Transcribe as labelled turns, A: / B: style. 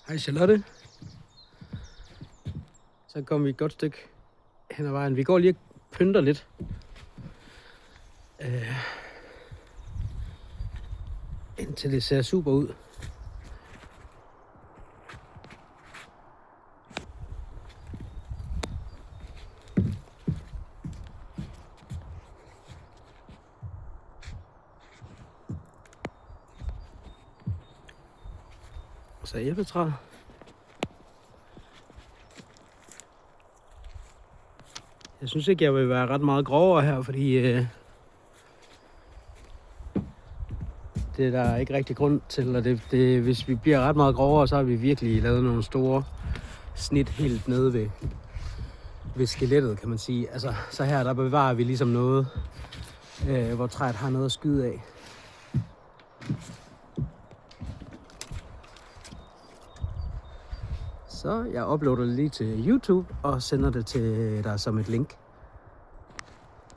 A: Hej Charlotte. Så kom vi et godt stykke hen ad vejen. Vi går lige og pynter lidt. Indtil det ser super ud. Så æbletræer. Jeg synes ikke, jeg vil være ret meget grovere her, fordi det er der ikke rigtig grund til. Og hvis vi bliver ret meget grovere, så har vi virkelig lavet nogle store snit helt nede ved skelettet, kan man sige. Altså, så her der bevarer vi ligesom noget, hvor træet har noget at skyde af. Så jeg uploader det lige til YouTube og sender det til dig som et link.